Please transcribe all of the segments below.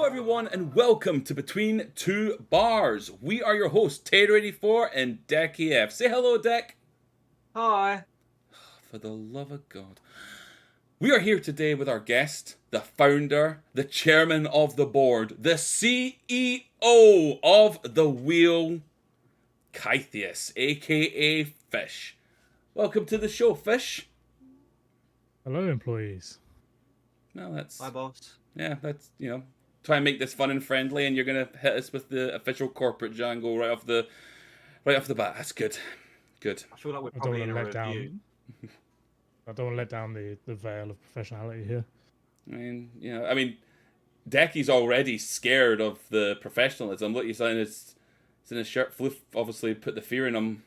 Hello everyone and welcome to Between Two Bars. We are your hosts, Tater84 and DeckEF. Say hello, Deck. Hi. For the love of God. We are here today with our guest, the founder, the chairman of the board, the CEO of the wheel, Kythias, aka Fish. Welcome to the show, Fish. Hello, employees. No, that's... Hi, boss. Yeah, that's, try and make this fun and friendly, and you're gonna hit us with the official corporate jangle right off the bat. That's good. Good. I feel like we're I don't probably want in to a let review. down. I don't want to let down the veil of professionality here. I mean, Decky's already scared of the professionalism. Look, he's in his shirt. Floof obviously put the fear in him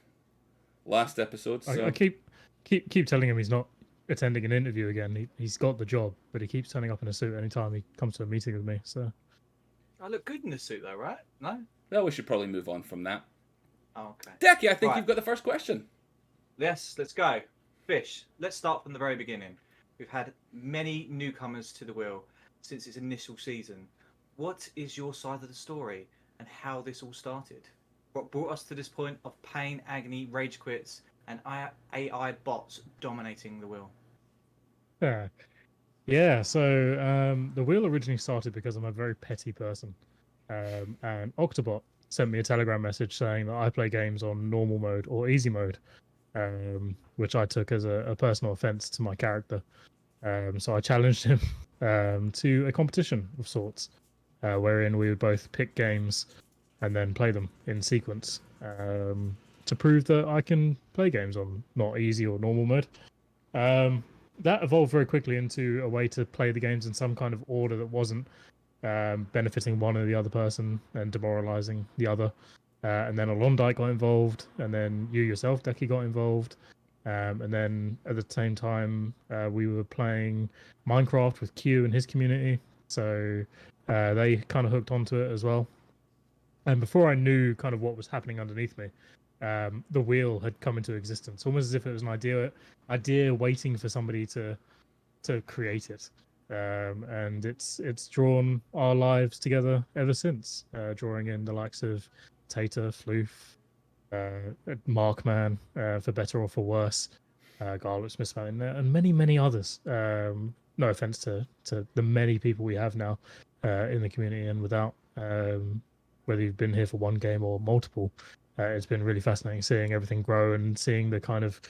last episode. So. I keep telling him he's not attending an interview again. He's got the job, but he keeps turning up in a suit anytime he comes to a meeting with me. So I look good in this suit, though, right? No. Well, we should probably move on from that. Oh, okay. Decky, I think Right. you've got the first question. Yes, let's go. Fish. Let's start from the very beginning. We've had many newcomers to the wheel since its initial season. What is your side of the story and how this all started? What brought us to this point of pain, agony, rage quits, and AI bots dominating the wheel? yeah. So the wheel originally started because I'm a very petty person, and Octobot sent me a Telegram message saying that I play games on normal mode or easy mode, which I took as a personal offense to my character. So I challenged him to a competition of sorts, wherein we would both pick games and then play them in sequence to prove that I can play games on not easy or normal mode. That evolved very quickly into a way to play the games in some kind of order that wasn't benefiting one or the other person and demoralizing the other. And then Alondite got involved, and then you yourself, Decky, got involved. And then at the same time, we were playing Minecraft with Q and his community. So they kind of hooked onto it as well. And before I knew kind of what was happening underneath me, the wheel had come into existence, almost as if it was an idea waiting for somebody to create it. And it's drawn our lives together ever since, drawing in the likes of Tater, Floof, Markman, for better or for worse, Garlic Smith in there, and many others. No offense to the many people we have now in the community and without, whether you've been here for one game or multiple. It's been really fascinating seeing everything grow and seeing the kind of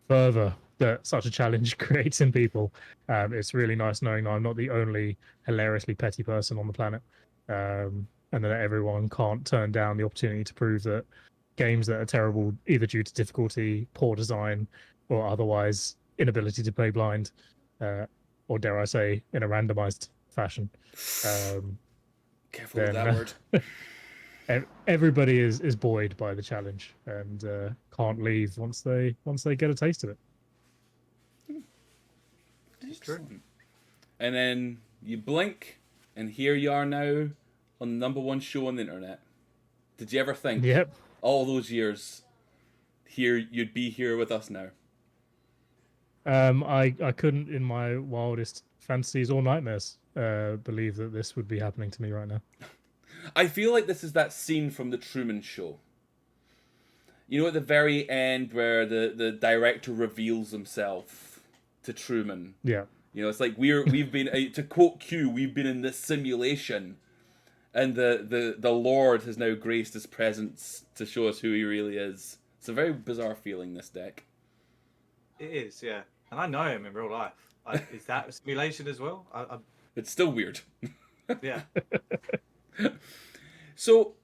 fervor that such a challenge creates in people. It's really nice knowing that I'm not the only hilariously petty person on the planet, and that everyone can't turn down the opportunity to prove that games that are terrible, either due to difficulty, poor design, or otherwise inability to play blind, or dare I say, in a randomized fashion. Careful with that word. Everybody is buoyed by the challenge and can't leave once they get a taste of it. It's true. And then you blink, and here you are now on the #1 show on the internet. Did you ever think, Yep, all those years, here you'd be here with us now? I couldn't, in my wildest fantasies or nightmares, believe that this would be happening to me right now. I feel like this is that scene from The Truman Show. You know, at the very end where the director reveals himself to Truman. Yeah. You know, it's like we've been, to quote Q, we've been in this simulation, and the Lord has now graced his presence to show us who he really is. It's a very bizarre feeling, this deck. It is, yeah. And I know him in real life. Is that a simulation as well? It's still weird. Yeah. So,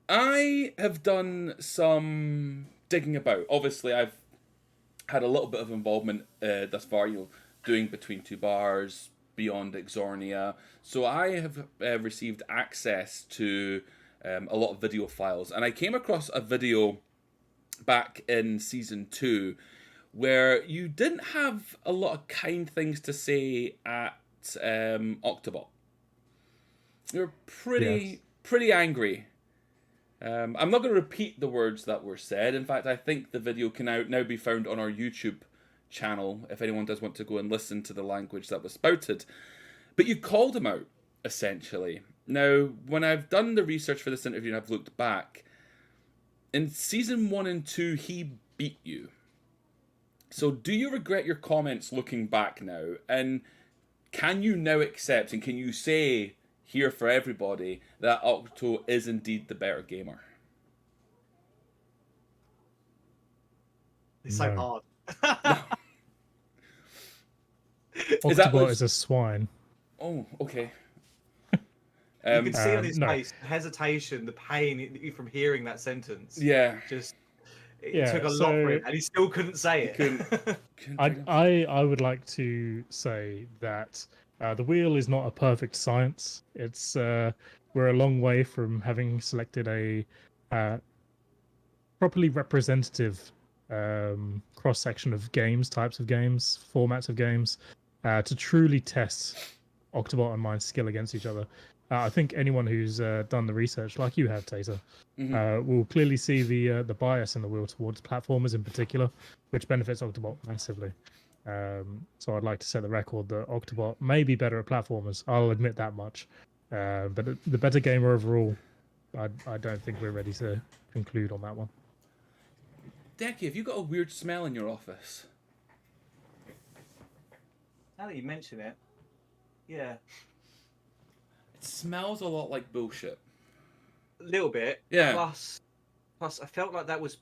I have done some digging about. Obviously, I've had a little bit of involvement thus far, doing Between Two Bars, Beyond Exornia. So I have received access to a lot of video files. And I came across a video back in Season 2 where you didn't have a lot of kind things to say at Octobot. You're pretty angry. I'm not going to repeat the words that were said. In fact, I think the video can now be found on our YouTube channel if anyone does want to go and listen to the language that was spouted. But you called him out. essentially. Now, when I've done the research for this interview and I've looked back, in season 1 and 2, he beat you. So do you regret your comments looking back now? And can you now accept and can you say here for everybody that Octo is indeed the better gamer? It's so No. hard. Octobot is a swine. Oh, okay. You can see on his no. face the hesitation, the pain from hearing that sentence. Yeah. Just it took a lot for him, and he still couldn't say it. I would like to say that the wheel is not a perfect science. It's we're a long way from having selected a properly representative cross section of games, types of games, formats of games, to truly test Octobot and mine's skill against each other. I think anyone who's done the research, like you have, Taser, will clearly see the bias in the wheel towards platformers in particular, which benefits Octobot massively. So I'd like to set the record that Octobot may be better at platformers. I'll admit that much. But the better gamer overall, I don't think we're ready to conclude on that one. Decky, have you got a weird smell in your office? Now that you mention it, yeah. It smells a lot like bullshit. A little bit. Yeah. Plus, I felt like that was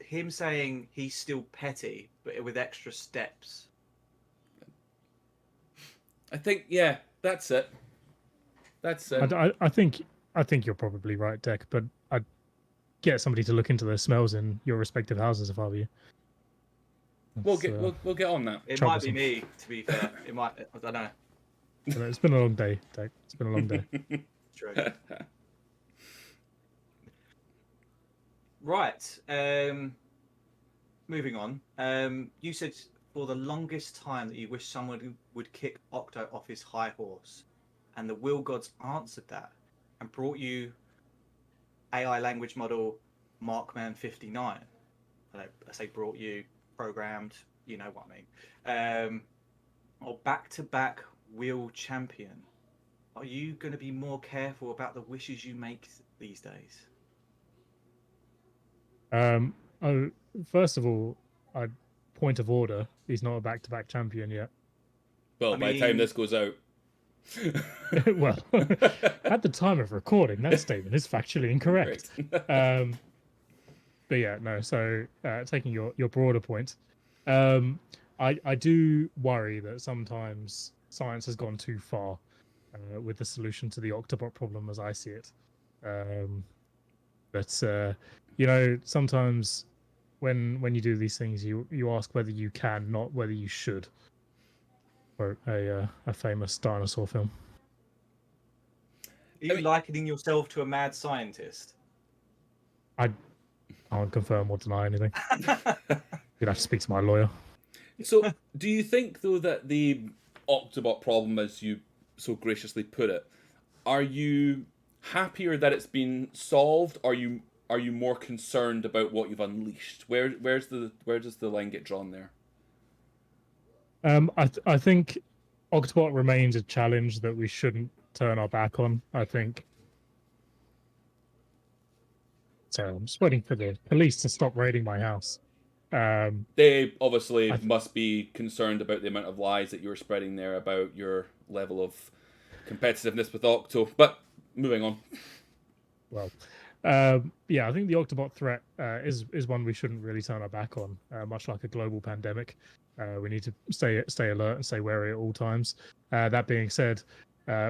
him saying he's still petty, but with extra steps. I think, yeah, that's it. That's it. I think you're probably right, Deck, but I'd get somebody to look into the smells in your respective houses if I were you. We'll get on that. It troublesome. might be me, to be fair. It might. I don't know. It's been a long day, Deck. It's been a long day. True. Right. Moving on. You said for the longest time that you wish someone would kick Octo off his high horse, and the Will Gods answered that and brought you AI language model Markman 59. I say brought you, programmed, you know what I mean. Or back-to-back Wheel champion. Are you going to be more careful about the wishes you make these days? First of all, point of order, he's not a back-to-back champion yet. Well, by the time this goes out. Well, at the time of recording, that statement is factually incorrect. But yeah, no. So taking your broader point, I do worry that sometimes science has gone too far with the solution to the Octobot problem, as I see it. But you know, sometimes when you do these things, you ask whether you can, not whether you should. For a famous dinosaur film. Are you likening yourself to a mad scientist? I can't confirm or deny anything. You'd have to speak to my lawyer. So, do you think, though, that the Octobot problem, as you so graciously put it, are you happier that it's been solved? Are you more concerned about what you've unleashed? Where does the line get drawn there? I think Octobot remains a challenge that we shouldn't turn our back on. I think. So I'm just waiting for the police to stop raiding my house. They obviously must be concerned about the amount of lies that you're spreading there about your level of competitiveness with Octo. But moving on. Well, yeah, I think the Octobot threat is one we shouldn't really turn our back on. Much like a global pandemic, we need to stay alert and stay wary at all times. That being said,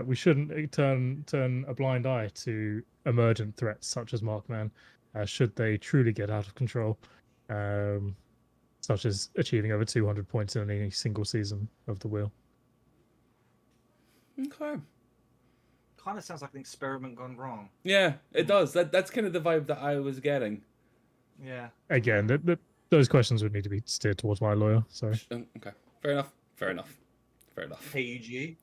we shouldn't turn a blind eye to emergent threats such as Markman, should they truly get out of control, such as achieving over 200 points in any single season of the wheel. Okay. Kind of sounds like an experiment gone wrong. Yeah, it does. That's kind of the vibe that I was getting. Yeah. Again, those questions would need to be steered towards my lawyer. Sorry. Okay. Fair enough. PG.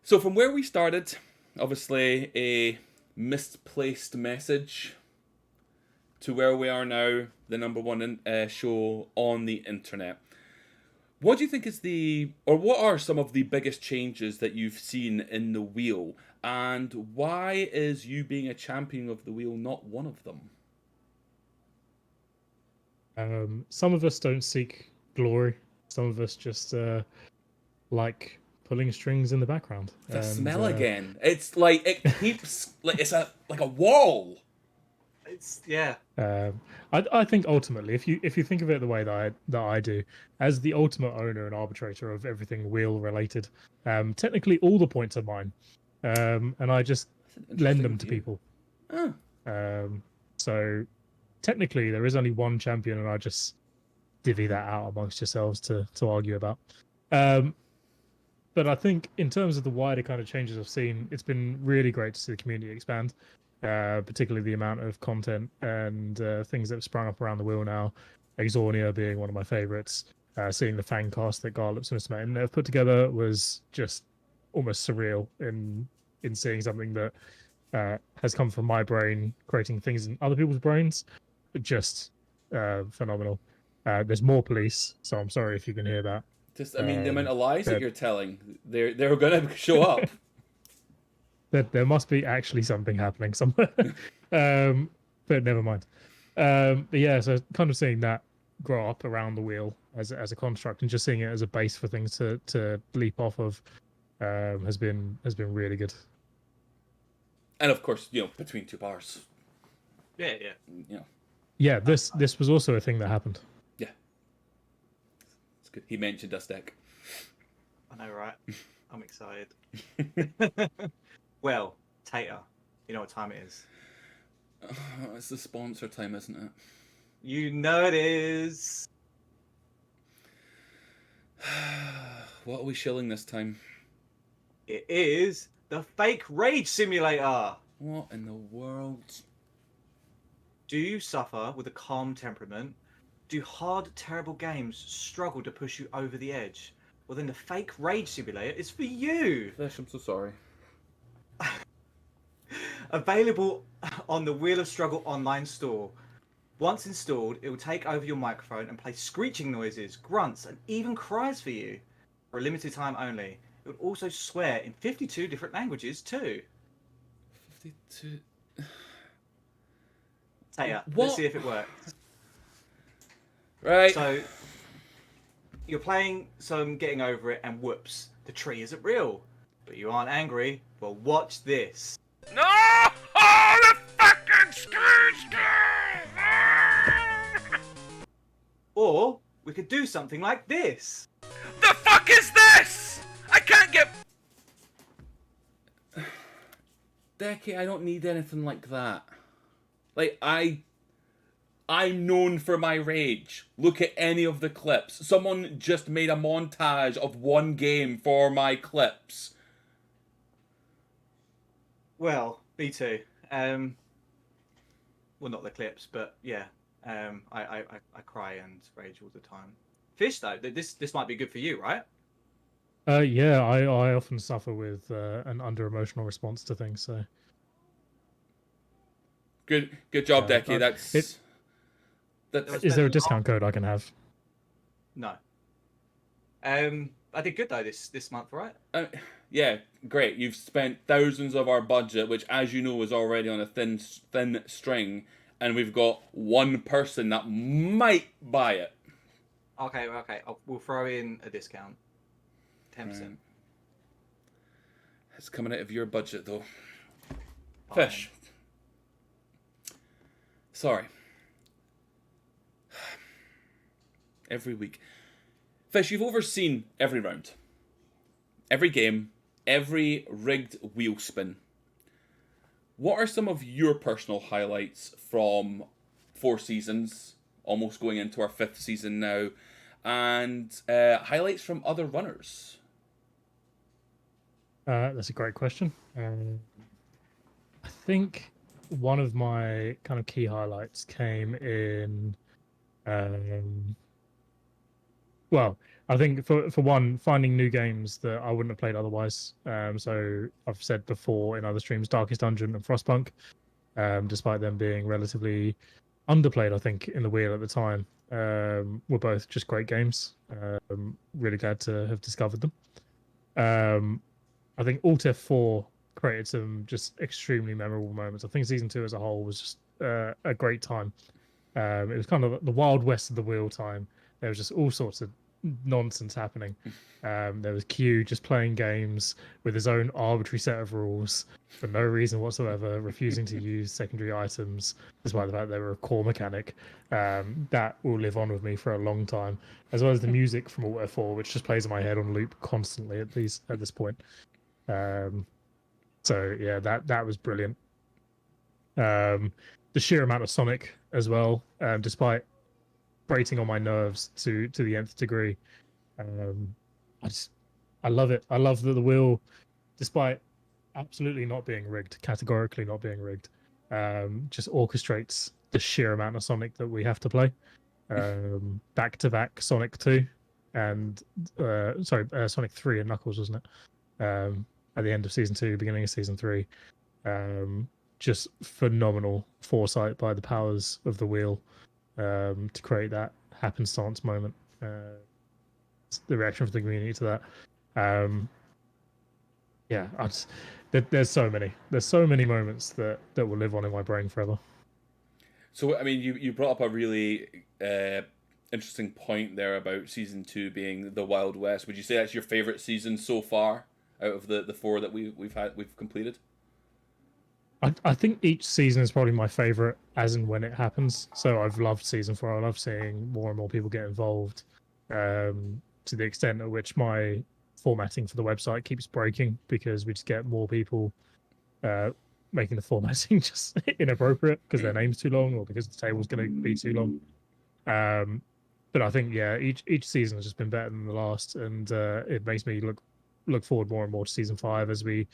So from where we started, obviously a misplaced message, to where we are now, the #1 show on the internet. What do you think is what are some of the biggest changes that you've seen in the wheel, and why is you being a champion of the wheel not one of them? Some of us don't seek glory. Some of us just like pulling strings in the background. The And, smell again. It's like it keeps like it's like a wall. It's yeah. I think ultimately, if you think of it the way that I do, as the ultimate owner and arbitrator of everything wheel related, technically all the points are mine, and I just That's an lend interesting them to view. people. Oh. So technically, there is only one champion, and I just divvy that out amongst yourselves to argue about. But I think in terms of the wider kind of changes I've seen, it's been really great to see the community expand, particularly the amount of content and things that have sprung up around the wheel now. Exornia being one of my favorites. Seeing the fan cast that Garlips and Smith have put together was just almost surreal in seeing something that has come from my brain, creating things in other people's brains. Just phenomenal. There's more police, so I'm sorry if you can hear that. Just, I mean, the amount of lies that that- you're telling, they're gonna show up. There must be actually something happening somewhere. But never mind. But yeah, so kind of seeing that grow up around the wheel as a construct and just seeing it as a base for things to leap off of has been really good. And of course, between two bars, Yeah. Yeah, this was also a thing that happened. yeah, it's good. He mentioned us deck. I know, right? I'm excited. Well, Tater, you know what time it is. It's the sponsor time, isn't it? You know it is. What are we shilling this time? It is the Fake Rage Simulator. What in the world? Do you suffer with a calm temperament? Do hard, terrible games struggle to push you over the edge? Well, then the Fake Rage Simulator is for you. Fish, I'm so sorry. Available on the Wheel of Struggle online store. Once installed, it will take over your microphone and play screeching noises, grunts, and even cries for you. For a limited time only. It will also swear in 52 different languages too. 52. Tater, What? let's see if it works. Right. So, you're playing some Getting Over It, and whoops, the tree isn't real. But you aren't angry. Well, watch this. No! Oh, the fucking screech! Or we could do something like this. The fuck is this? I can't get. Decky, I don't need anything like that. Like, I'm known for my rage. Look at any of the clips. Someone just made a montage of one game for my clips. Well, me too. Well, not the clips, but yeah. I cry and rage all the time. Fish though, this might be good for you, right? Yeah, I often suffer with an under emotional response to things. So Good job, Decky. is there a discount code I can have? No. I did good though this month, right? Yeah, great. You've spent thousands of our budget, which, as you know, is already on a thin string, and we've got one person that might buy it. Okay. We'll throw in a discount. 10%. Right. It's coming out of your budget, though. Fine. Fish. Sorry. Every week. Fish, you've overseen every round. Every game. Every rigged wheel spin. What are some of your personal highlights from 4 seasons, almost going into our 5th season now, and highlights from other runners? That's a great question. I think one of my kind of key highlights came in. Well, I think for one, finding new games that I wouldn't have played otherwise. So I've said before in other streams, Darkest Dungeon and Frostpunk, despite them being relatively underplayed, I think, in the wheel at the time. were both just great games. Really glad to have discovered them. I think Alt F4 created some just extremely memorable moments. I think season 2 as a whole was just a great time. It was kind of the wild west of the wheel time. There was just all sorts of nonsense happening. There was Q just playing games with his own arbitrary set of rules for no reason whatsoever, refusing to use secondary items, despite the fact they were a core mechanic. That will live on with me for a long time, as well as the music from Alt F4, which just plays in my head on loop constantly at this point. So yeah, that was brilliant. The sheer amount of Sonic as well, despite grating on my nerves to the nth degree. I love it. I love that the wheel, despite absolutely not being rigged, categorically not being rigged, just orchestrates the sheer amount of Sonic that we have to play. Back to back Sonic 2 and Sonic 3 and Knuckles, wasn't it? At the end of season 2, beginning of season 3. Just phenomenal foresight by the powers of the wheel to create that happenstance moment. The reaction of the community to that. There's so many moments that will live on in my brain forever. So I mean, you brought up a really interesting point there about season 2 being the Wild West. Would you say that's your favorite season so far out of the 4 that we've completed? I think each season is probably my favorite as and when it happens. So I've loved season 4. I love seeing more and more people get involved, to the extent at which my formatting for the website keeps breaking because we just get more people making the formatting just inappropriate because their name's too long or because the table's going to be too long. But I think each season has just been better than the last, and it makes me look forward more and more to season 5 as we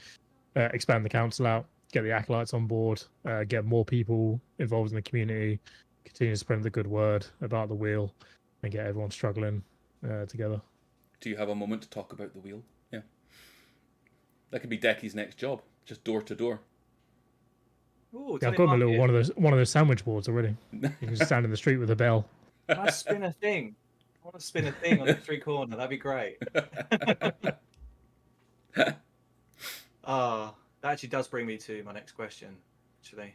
expand the council out, get the acolytes on board, get more people involved in the community, continue to spread the good word about the wheel, and get everyone struggling together. Do you have a moment to talk about the wheel? Yeah, that could be Decky's next job, just door to door. Ooh, Yeah, I've got my little one of those sandwich boards already. You can just stand in the street with a bell. I spin a thing. I want to spin a thing on the street corner. That'd be great. That actually does bring me to my next question. Actually,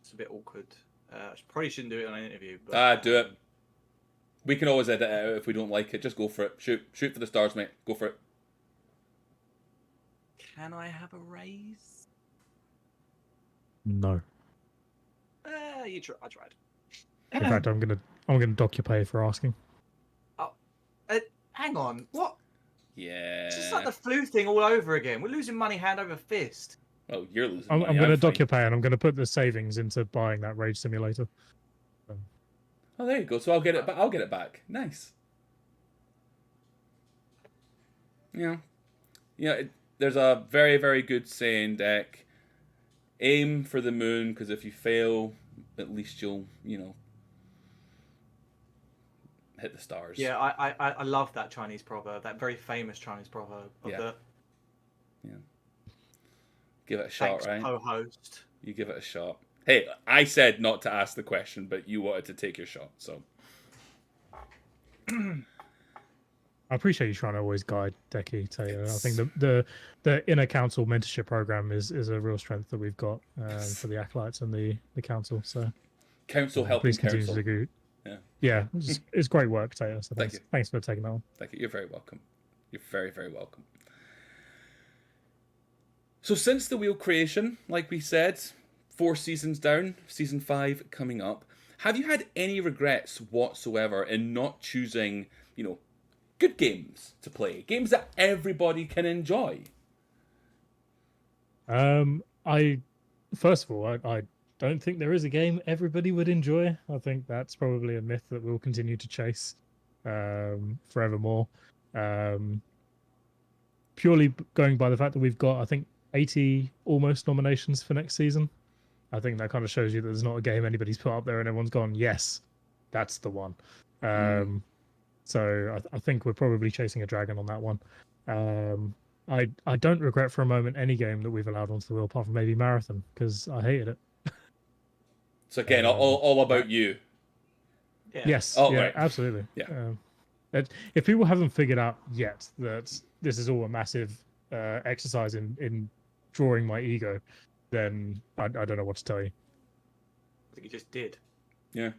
it's a bit awkward. I probably shouldn't do it on an interview. But, do it. We can always edit it out if we don't like it. Just go for it. Shoot for the stars, mate. Go for it. Can I have a raise? No. I tried. In fact, I'm gonna dock your pay for asking. Oh, hang on. What? Yeah. It's just like the flu thing all over again. We're losing money hand over fist. Oh, you're losing I'm money. going to dock your pay, and I'm going to put the savings into buying that Rage Simulator. Oh, there you go. So I'll get it back. I'll get it back. Nice. Yeah. There's a very, very good saying, Deck. Aim for the moon, because if you fail, at least you'll, hit the stars. Yeah, I love that Chinese proverb, that very famous Chinese proverb. Yeah. Give it a shot, Thanks, right? co-host. You give it a shot. Hey, I said not to ask the question, but you wanted to take your shot, so. I appreciate you trying to always guide Decky, Taylor. I think the inner council mentorship program is a real strength that we've got for the acolytes and the council. So council helping please continue council. to do. Yeah, it's great work, Taylor. So Thank you. Thanks for taking that on. Thank you. You're very welcome. You're very, very welcome. So since the wheel creation, like we said, 4 seasons down, season 5 coming up, have you had any regrets whatsoever in not choosing, good games to play? Games that everybody can enjoy? First of all, I don't think there is a game everybody would enjoy. I think that's probably a myth that we'll continue to chase forevermore. Purely going by the fact that we've got, I think, 80 almost nominations for next season. I think that kind of shows you that there's not a game anybody's put up there and everyone's gone, yes, that's the one. So I think we're probably chasing a dragon on that one. I don't regret for a moment any game that we've allowed onto the wheel apart from maybe Marathon, because I hated it. So again, all about you. Yeah. Yes. Oh, yeah, right. absolutely. Yeah. If people haven't figured out yet that this is all a massive exercise in drawing my ego, then I don't know what to tell you. I think you just did. Yeah.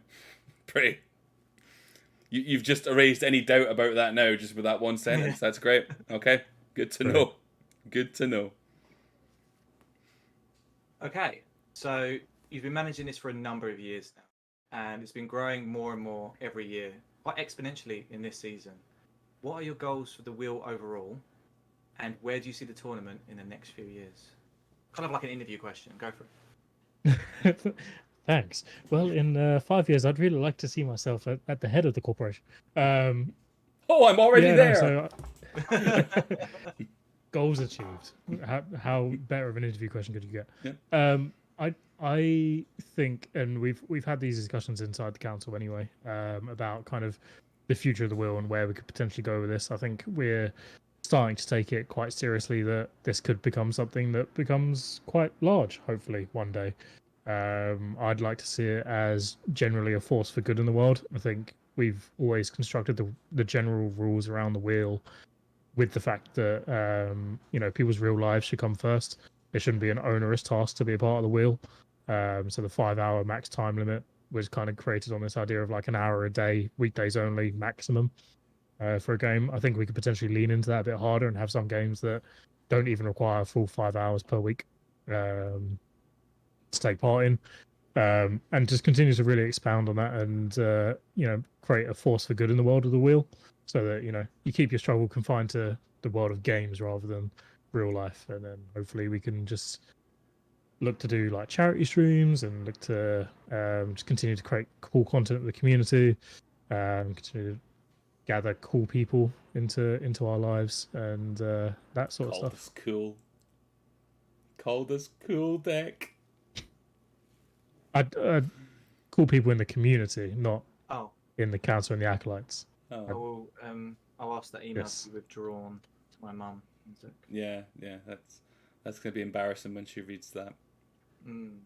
Pretty. You've just erased any doubt about that now, just with that one sentence. That's great. Okay. Good to Right. know. Good to know. Okay, so you've been managing this for a number of years now, and it's been growing more and more every year, quite exponentially in this season. What are your goals for the wheel overall, and where do you see the tournament in the next few years? Kind of like an interview question. Go for it. Thanks. Well, in 5 years, I'd really like to see myself at the head of the corporation. Oh, I'm already Yeah, no, there. so goals achieved. How better of an interview question could you get? Yeah. I think, and we've had these discussions inside the council anyway, about kind of the future of the wheel and where we could potentially go with this. I think we're starting to take it quite seriously that this could become something that becomes quite large, hopefully one day. I'd like to see it as generally a force for good in the world. I think we've always constructed the general rules around the wheel with the fact that people's real lives should come first. It shouldn't be an onerous task to be a part of the wheel. So the 5 hour max time limit was kind of created on this idea of like an hour a day, weekdays only maximum for a game. I think we could potentially lean into that a bit harder and have some games that don't even require a full 5 hours per week to take part in. And just continue to really expound on that and create a force for good in the world of the wheel, so that you keep your struggle confined to the world of games rather than real life, and then hopefully we can just look to do like charity streams and look to just continue to create cool content with the community, continue to gather cool people into our lives and that sort of Called stuff. us cool. Called us cool, Deck. Cool people in the community, not Oh, in the council and the acolytes. I Oh, will. I'll ask that email Yes. to be withdrawn to my mum. yeah. That's gonna be embarrassing when she reads that. Mm.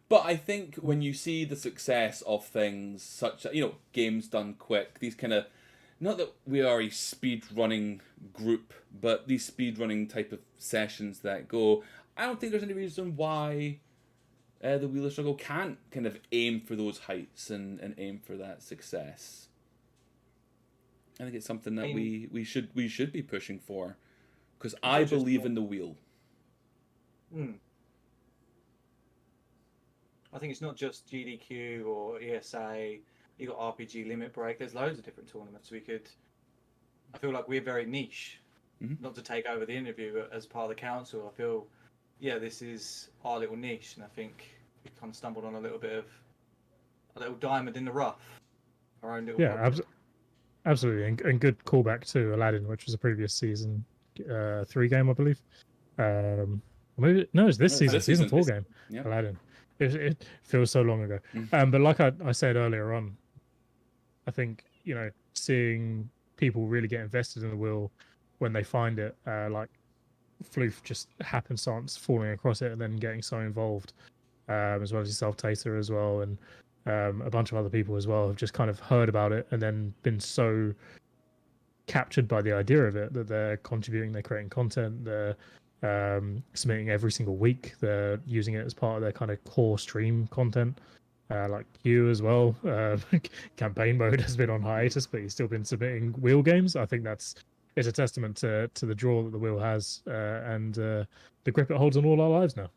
But I think when you see the success of things such as, games done quick, these kind of, not that we are a speed running group, but these speed running type of sessions that go, I don't think there's any reason why the Wheel of Struggle can't kind of aim for those heights and aim for that success. I think it's something that we should be pushing for, because I believe in the wheel. I think it's not just GDQ or ESA. You got RPG Limit Break. There's loads of different tournaments we could. I feel like we're very niche. Mm-hmm. Not to take over the interview, but as part of the council, I feel, this is our little niche, and I think we kind of stumbled on a little diamond in the rough. Our own little. Yeah, absolutely, and good callback to Aladdin, which was a previous season 3 game, I believe. Maybe no, it's this season, season 4 game. Yeah. Aladdin. It feels so long ago. But like I said earlier on, I think seeing people really get invested in the wheel when they find it, like Floof just happenstance falling across it and then getting so involved, as well as yourself, Tater, as well, and a bunch of other people as well have just kind of heard about it and then been so captured by the idea of it that they're contributing, they're creating content, they're submitting every single week, they're using it as part of their kind of core stream content, like you as well. Campaign mode has been on hiatus, but he's still been submitting wheel games. I think it's a testament to the draw that the wheel has and the grip it holds on all our lives now,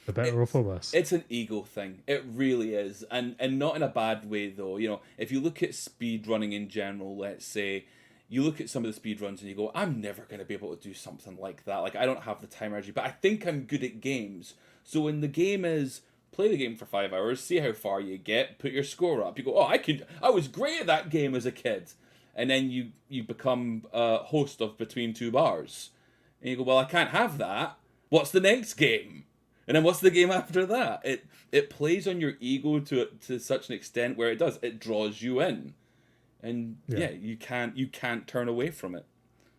for better or for worse. It's an ego thing. It really is, and not in a bad way though. If you look at speed running in general, let's say, you look at some of the speed runs and you go, I'm never going to be able to do something like that. Like, I don't have the time energy, but I think I'm good at games. So when the game is, play the game for 5 hours, see how far you get, put your score up. You go, I was great at that game as a kid. And then you become a host of Between Two Bars. And you go, well, I can't have that. What's the next game? And then what's the game after that? It plays on your ego to such an extent where it draws you in. And you can't turn away from it.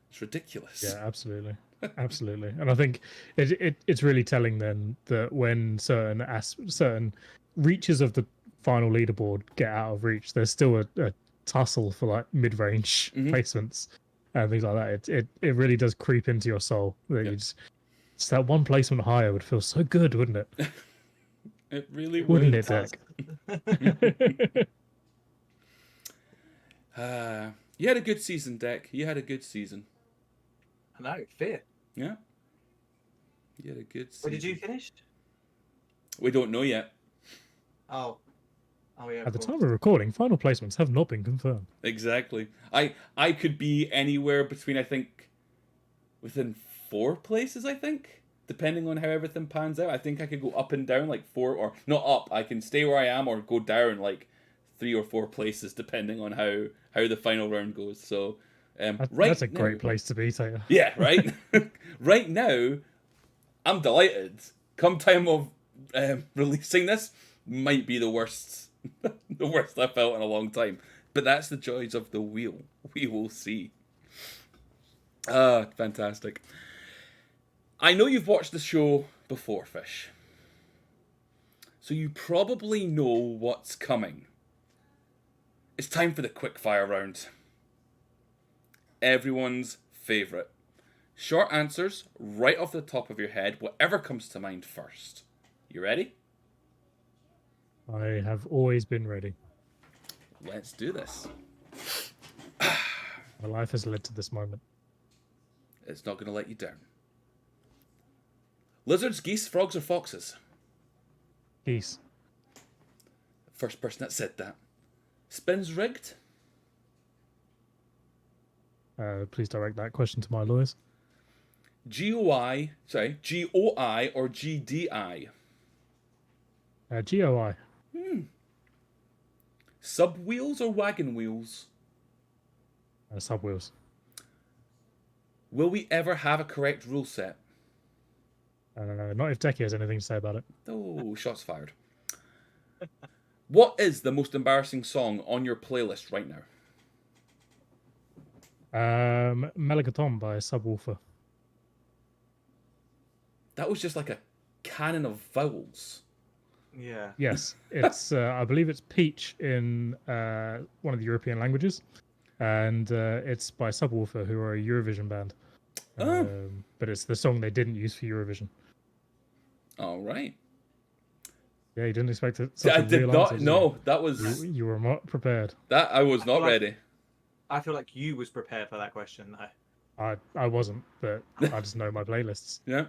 It's ridiculous. Yeah, absolutely. Absolutely. And I think it's really telling then that when certain reaches of the final leaderboard get out of reach, there's still a tussle for like mid-range Mhm. placements and things like that. It really does creep into your soul that Yeah. you just that one placement higher would feel so good, wouldn't it? It really Wouldn't would. it, Deck? You had a good season, Deck. You had a good season. I know, fear. Yeah. You had a good season. Where did you finish? We don't know yet. Oh yeah. At the cool. time of recording, final placements have not been confirmed. Exactly. I could be anywhere between, I think, within 4 places, I think. Depending on how everything pans out. I think I could go up and down like 4, or not up. I can stay where I am or go down like 3 or 4 places depending on how the final round goes. So That's a great place to be, Taylor. Yeah, right? Right now, I'm delighted. Come time of releasing this, might be the worst the worst I've felt in a long time. But that's the joys of the wheel. We will see. Fantastic. I know you've watched the show before, Fish. So you probably know what's coming. It's time for the quickfire round. Everyone's favourite. Short answers, right off the top of your head, whatever comes to mind first. You ready? I have always been ready. Let's do this. My life has led to this moment. It's not going to let you down. Lizards, geese, frogs, or foxes? Geese. First person that said that. Spins rigged? Please direct that question to my lawyers. GOI or GDI? GOI. Sub wheels or wagon wheels? Sub wheels. Will we ever have a correct rule set? Not if Decky has anything to say about it. Oh, shots fired. What is the most embarrassing song on your playlist right now? Melagaton by Subwoofer. That was just like a cannon of vowels. Yeah. Yes, it's. I believe it's Peach in one of the European languages, and it's by Subwoofer, who are a Eurovision band. But it's the song they didn't use for Eurovision. All right. Yeah, you didn't expect it. I did not. No, that was. You were not prepared. That I was not ready. I feel like you was prepared for that question, though. I wasn't, but I just know my playlists. Yeah.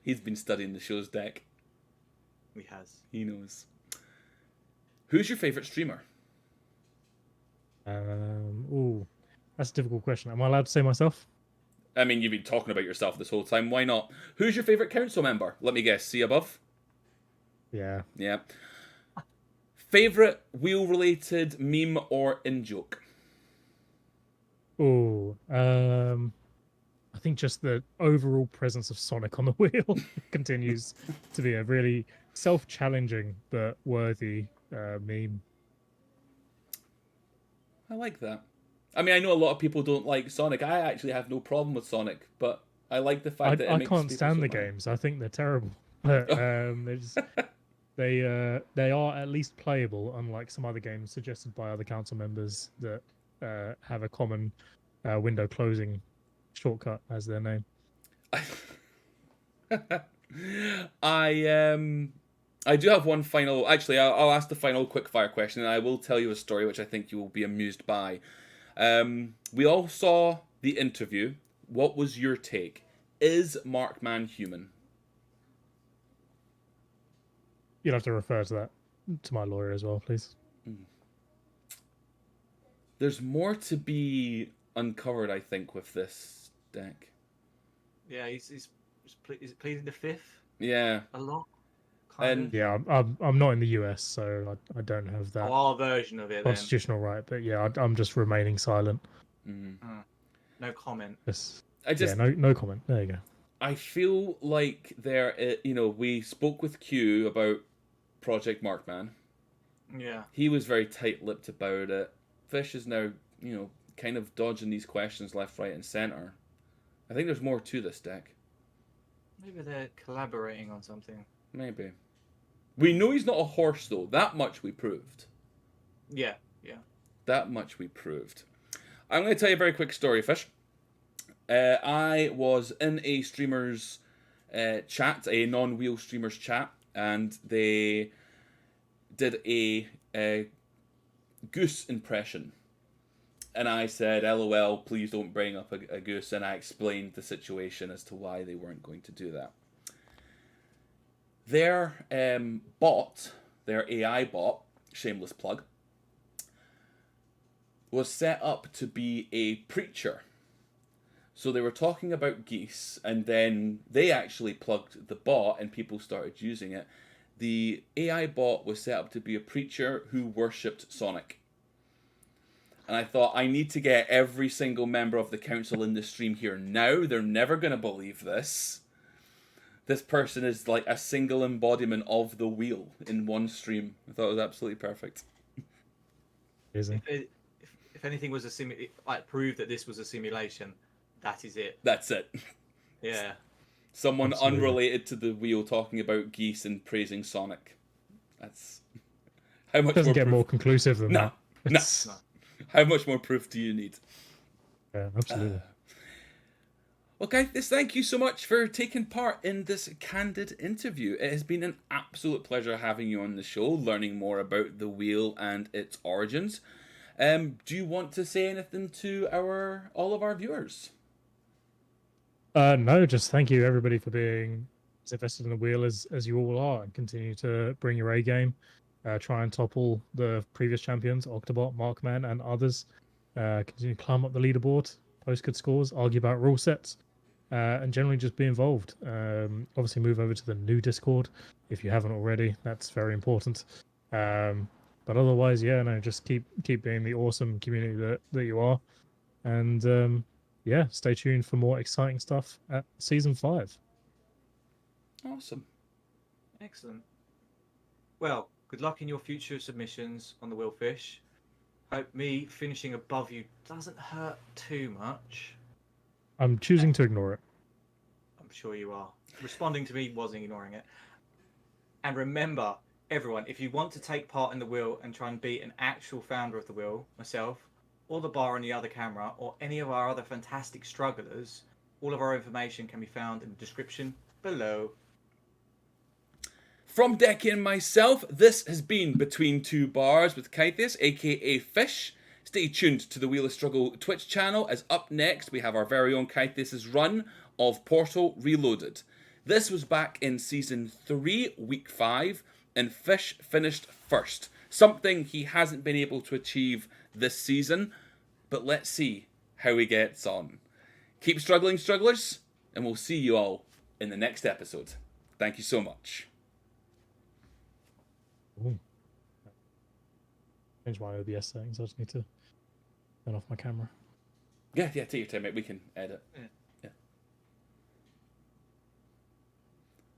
He's been studying the show's deck. He has. He knows. Who's your favourite streamer? Ooh, that's a difficult question. Am I allowed to say myself? I mean, you've been talking about yourself this whole time. Why not? Who's your favourite council member? Let me guess. See above? Yeah. Yeah. Favourite wheel-related meme or in-joke? Oh, I think just the overall presence of Sonic on the wheel continues to be a really self-challenging but worthy meme. I like that. I mean, I know a lot of people don't like Sonic. I actually have no problem with Sonic, but I like the fact that it I makes can't people stand so the mad. games. I think they're terrible. But they are at least playable, unlike some other games suggested by other council members that have a common window closing shortcut as their name. I do have one final. Actually, I'll ask the final quickfire question, and I will tell you a story which I think you will be amused by. We all saw the interview. What was your take? Is Markman human? You'll have to refer to that to my lawyer as well, please. There's more to be uncovered, I think, with this deck. Yeah, he's pleading the fifth Yeah. a lot. And yeah, I'm not in the US, so I don't have that our version of it. constitutional right. But yeah, I'm just remaining silent. No comment. Yes. I just no comment. There you go. I feel like we spoke with Q about Project Markman. Yeah. He was very tight-lipped about it. Fish is now, kind of dodging these questions left, right, and center. I think there's more to this deck. Maybe they're collaborating on something. Maybe. We know he's not a horse, though. That much we proved. Yeah. That much we proved. I'm going to tell you a very quick story, Fish. I was in a streamer's chat, a non-wheel streamer's chat, and they did a goose impression. And I said, LOL, please don't bring up a goose. And I explained the situation as to why they weren't going to do that. Their bot, their AI bot, shameless plug, was set up to be a preacher. So they were talking about geese, and then they actually plugged the bot and people started using it. The AI bot was set up to be a preacher who worshipped Sonic. And I thought, I need to get every single member of the council in the stream here now. They're never going to believe this. This person is like a single embodiment of the wheel in one stream. I thought it was absolutely perfect. Amazing. If anything was like prove that this was a simulation, that is it. That's it. Yeah. Someone Absolutely. unrelated to the wheel talking about geese and praising Sonic. That's how much Doesn't more get proof? more conclusive than No, that. no. It's- How much more proof do you need? Yeah, absolutely. Okay, thank you so much for taking part in this candid interview. It has been an absolute pleasure having you on the show, learning more about the wheel and its origins. Do you want to say anything to all of our viewers? No, just thank you everybody for being as invested in the wheel as you all are, and continue to bring your A game. Try and topple the previous champions, Octobot, Markman, and others. Continue to climb up the leaderboard, post good scores, argue about rule sets, and generally just be involved. Obviously, move over to the new Discord if you haven't already. That's very important. But otherwise, yeah, no, just keep being the awesome community that you are, and yeah, stay tuned for more exciting stuff at season 5. Awesome. Excellent. Well, good luck in your future submissions on the Willfish. Hope me finishing above you doesn't hurt too much. I'm choosing to ignore it. I'm sure you are. Responding to me wasn't ignoring it. And remember, everyone, if you want to take part in the wheel and try and beat an actual founder of the wheel, myself, or the bar on the other camera, or any of our other fantastic strugglers, all of our information can be found in the description below. From Decky and myself, this has been Between Two Bars with Kythias, aka Fish. Stay tuned to the Wheel of Struggle Twitch channel, as up next we have our very own Kythias' run of Portal Reloaded. This was back in Season 3, Week 5, and Fish finished first. Something he hasn't been able to achieve this season, but let's see how he gets on. Keep struggling, strugglers, and we'll see you all in the next episode. Thank you so much. Ooh. Change my OBS settings. I just need to turn off my camera. Yeah, take your time, mate. We can edit. Yeah.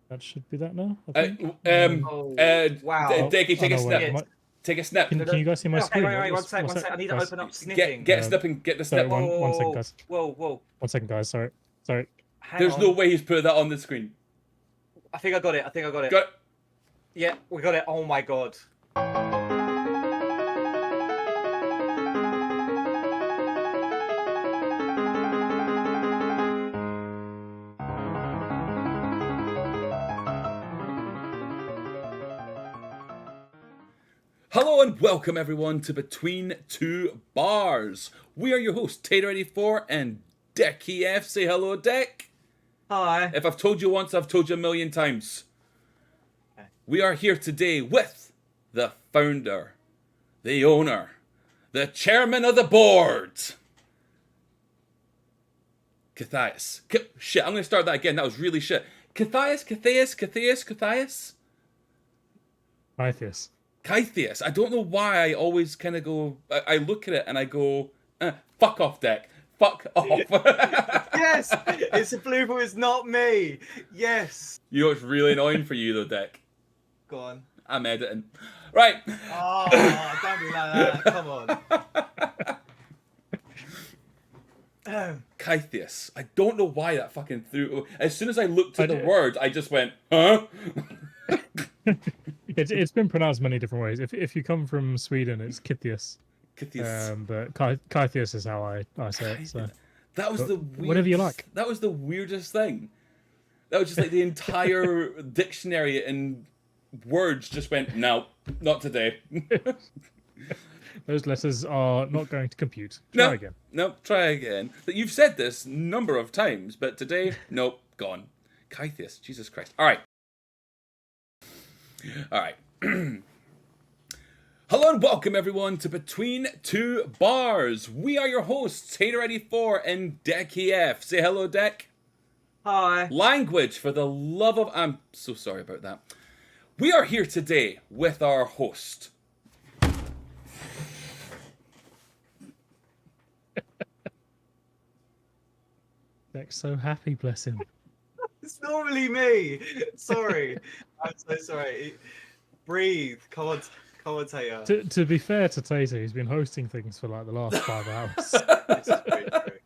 That should be that now. I think. Wow. Decky, take Oh, a no, snip. wait, Take a snip. Can you guys see my Okay, screen? wait, one What's- sec. what's that, I need to guys? open up snipping. Get a snip and get the Sorry, snip. one second, guys. Whoa. 1 second, guys. Sorry. Hang There's on. no way he's put that on the screen. I think I got it. Got it. Yeah, we got it. Oh my god. Hello and welcome everyone to Between Two Bars. We are your hosts, Tater84 and Decky F. Say hello, Deck. Hi. If I've told you once, I've told you a million times. Okay. We are here today with the founder, the owner, the chairman of the board, Kythias. Shit, I'm going to start that again. That was really shit. Kythias. Kythias. I don't know why I always kind of go, I look at it and I go, fuck off, Deck. Fuck off. Yes, it's a blooper. It's not me. Yes. You know what's really annoying for you though, Deck? Go on. I'm editing. Right. Oh, don't be like that. Come on. Kythias. I don't know why that fucking threw. As soon as I looked at the word, I just went, huh? It's been pronounced many different ways. If you come from Sweden, it's Kythias. Kythias. But Kythias is how I say it. So. That was But the weirdest, whatever you like. That was the weirdest thing. That was just like the entire dictionary and words just went, no, not today. Those letters are not going to compute. Try again. No, try again. But you've said this number of times, but today, nope, gone. Kythias, Jesus Christ. All right. Hello and welcome everyone to Between Two Bars. We are your hosts, Hater84 and Decky F. Say hello, Deck. Hi. Language, for the love of... I'm so sorry about that. We are here today with our host. Deck's so happy, bless him. It's normally me. Sorry. I'm so sorry. Breathe. Commentator. To be fair to Tater, he's been hosting things for like the last 5 hours. This is very true.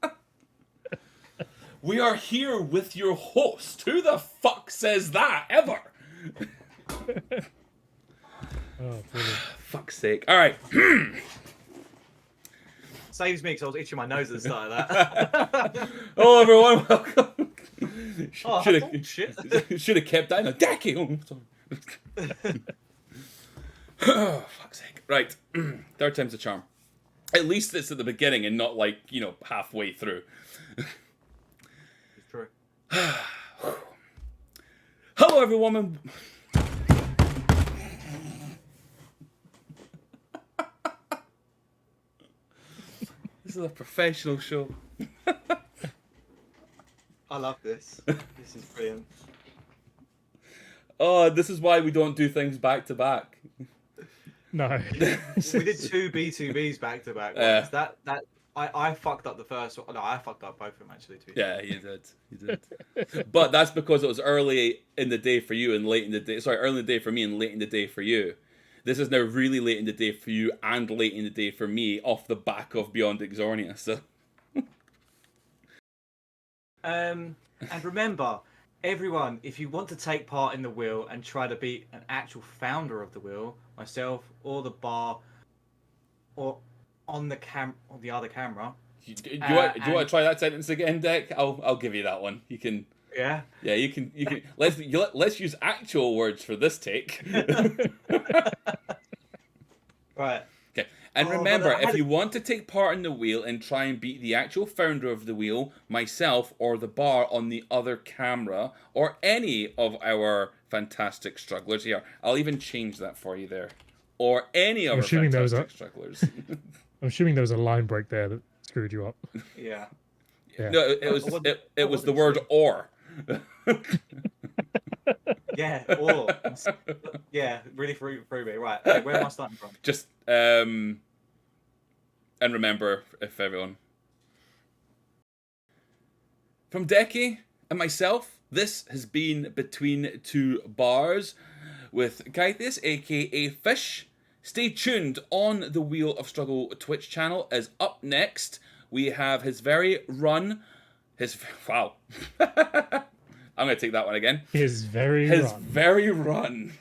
We are here with your host. Who the fuck says that ever? Oh, brilliant. Fuck's sake. All right. Saves me because I was itching my nose at the start of that. Hello, everyone. Welcome. Oh, Should have kept that in a decade. Oh, sorry. Oh, fuck's sake. Right. Third time's a charm. At least it's at the beginning and not like, halfway through. It's true. Hello, everyone. This is a professional show. I love this. This is brilliant. Oh, this is why we don't do things back to back. We No. did two B2Bs back to back. That I fucked up the first one. No, I fucked up both of them actually too. Yeah, you did. But that's because it was early in the day for you and late in the day. Sorry, early in the day for me and late in the day for you. This is now really late in the day for you and late in the day for me off the back of Beyond Exornia. So. And remember, everyone, if you want to take part in the wheel and try to be an actual founder of the wheel, myself or the bar, or on the other camera. Do you want to try that sentence again, Dick? I'll give you that one. You can. Yeah. Yeah, you can. Let's use actual words for this take. Right. Okay. And remember, if you want to take part in the wheel and try and beat the actual founder of the wheel, myself, or the bar on the other camera, or any of our fantastic strugglers here, I'll even change that for you there, or any of our fantastic strugglers. I'm assuming there was a line break there that screwed you up. Yeah. No, it was the word "or." Yeah, or yeah, really threw me. Right, okay, where am I starting from? Just and remember, if everyone from Decky and myself, this has been Between Two Bars with Kythias, aka Fish. Stay tuned on the Wheel of Struggle Twitch channel, as up next we have his very run. Wow. I'm going to take that one again. His very run